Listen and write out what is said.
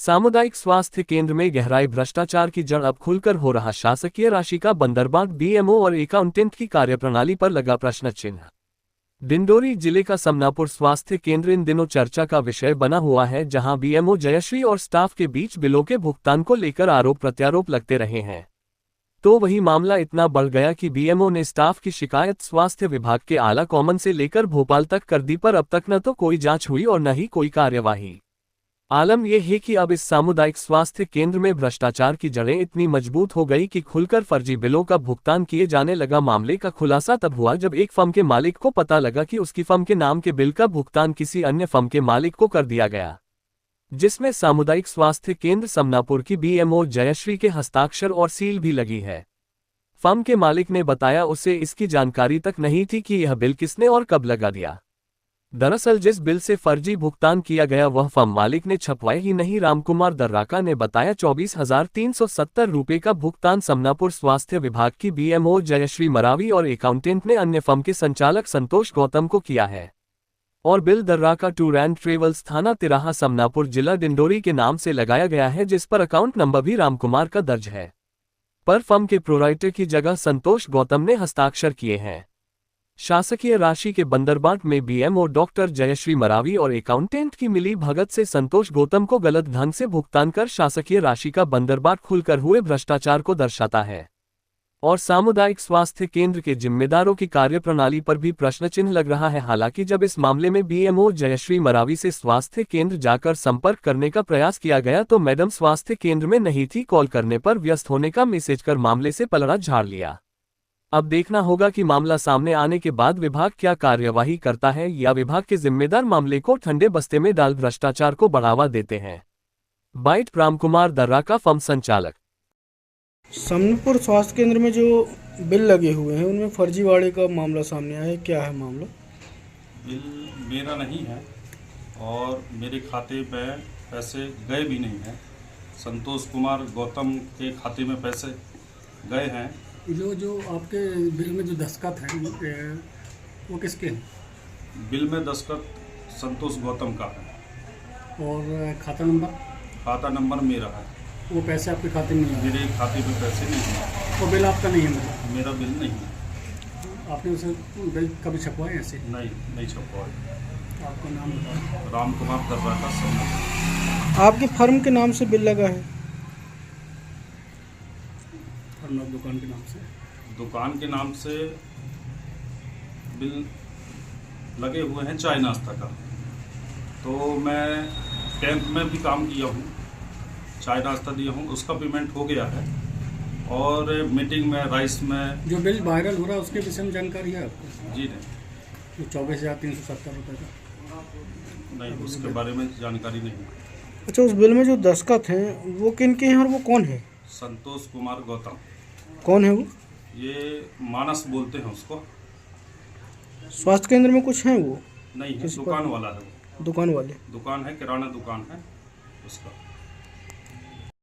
सामुदायिक स्वास्थ्य केंद्र में गहराई भ्रष्टाचार की जड़ अब खुलकर हो रहा। शासकीय राशि का बंदरबाट, बीएमओ और अकाउंटेंट की कार्यप्रणाली पर लगा प्रश्न चिन्ह। डिंडोरी जिले का समनापुर स्वास्थ्य केंद्र इन दिनों चर्चा का विषय बना हुआ है, जहां बीएमओ जयश्री और स्टाफ के बीच बिलों के भुगतान को लेकर आरोप प्रत्यारोप लगते रहे हैं। तो वही मामला इतना बढ़ गया कि बीएमओ ने स्टाफ की शिकायत स्वास्थ्य विभाग के आला कॉमन से लेकर भोपाल तक कर दी, पर अब तक न तो कोई जांच हुई और न ही कोई कार्यवाही। आलम यह है कि अब इस सामुदायिक स्वास्थ्य केंद्र में भ्रष्टाचार की जड़ें इतनी मजबूत हो गई कि खुलकर फर्जी बिलों का भुगतान किए जाने लगा। मामले का खुलासा तब हुआ जब एक फर्म के मालिक को पता लगा कि उसकी फर्म के नाम के बिल का भुगतान किसी अन्य फर्म के मालिक को कर दिया गया, जिसमें सामुदायिक स्वास्थ्य केंद्र समनापुर की बीएमओ जयश्री के हस्ताक्षर और सील भी लगी है। फर्म के मालिक ने बताया उसे इसकी जानकारी तक नहीं थी कि यह बिल किसने और कब लगा दिया। दरअसल जिस बिल से फर्जी भुगतान किया गया वह फर्म मालिक ने छपवाया ही नहीं। रामकुमार दर्राका ने बताया 24,370 रुपये का भुगतान समनापुर स्वास्थ्य विभाग की बीएमओ जयश्री मरावी और अकाउंटेंट ने अन्य फर्म के संचालक संतोष गौतम को किया है, और बिल दर्राका टूर एंड ट्रेवल्स, थाना तिराहा, समनापुर, जिला डिंडोरी के नाम से लगाया गया है, जिस पर अकाउंट नंबर भी रामकुमार का दर्ज है, पर फर्म के प्रोराइटर की जगह संतोष गौतम ने हस्ताक्षर किए हैं। शासकीय राशि के बंदरबाट में बीएमओ डॉक्टर जयश्री मरावी और अकाउंटेंट की मिली भगत से संतोष गौतम को गलत ढंग से भुगतान कर शासकीय राशि का बंदरबाट खुलकर हुए भ्रष्टाचार को दर्शाता है, और सामुदायिक स्वास्थ्य केंद्र के जिम्मेदारों की कार्यप्रणाली पर भी प्रश्न चिन्ह लग रहा है। हालांकि जब इस मामले में बीएमओ जयश्री मरावी से स्वास्थ्य केंद्र जाकर संपर्क करने का प्रयास किया गया तो मैडम स्वास्थ्य केंद्र में नहीं थी। कॉल करने पर व्यस्त होने का मैसेज कर मामले से पलड़ा झाड़ लिया। अब देखना होगा कि मामला सामने आने के बाद विभाग क्या कार्यवाही करता है, या विभाग के जिम्मेदार मामले को ठंडे बस्ते में डाल भ्रष्टाचार को बढ़ावा देते हैं। बाइट रामकुमार दर्राका, फर्म संचालक। समनापुर स्वास्थ्य केंद्र में जो बिल लगे हुए हैं उनमें फर्जीवाड़े का मामला सामने आया है, क्या है मामला? बिल मेरा नहीं है और मेरे खाते में पैसे गए भी नहीं हैं। संतोष कुमार गौतम के खाते में पैसे गए हैं। जो आपके बिल में जो दस्तखत हैं वो किसके हैं? बिल में दस्तखत संतोष गौतम का है। और खाता नंबर? खाता नंबर मेरा है। वो पैसे आपके खाते में नहीं है? मेरे खाते में पैसे नहीं हैं। वो बिल आपका नहीं है? मतलब मेरा बिल नहीं है। आपने उसे बिल कभी छपवाए ऐसे? नहीं छपवाए। आपका नाम बताओ। रामकुमार दर्राका, समनापुर। आपकी फर्म के नाम से बिल लगा है? दुकान के नाम से? दुकान के नाम से बिल लगे हुए हैं चाय नाश्ता का। तो मैं कैंप में भी काम किया हूँ, चाय नाश्ता दिया हूँ, उसका पेमेंट हो गया है। और मीटिंग में, राइस में जो बिल वायरल हो रहा है उसके विषय में जानकारी है आपको? जी नहीं। 24,370 रुपये का? नहीं, उसके बारे में जानकारी नहीं। अच्छा, उस बिल में जो दस्तखत हैं वो किन के हैं और वो कौन है? संतोष कुमार गौतम। कौन है वो? ये मानस बोलते हैं उसको। स्वास्थ्य केंद्र में कुछ हैं वो? नहीं है, दुकान वाला है वो। दुकान वाले? दुकान है, किराना दुकान है उसका।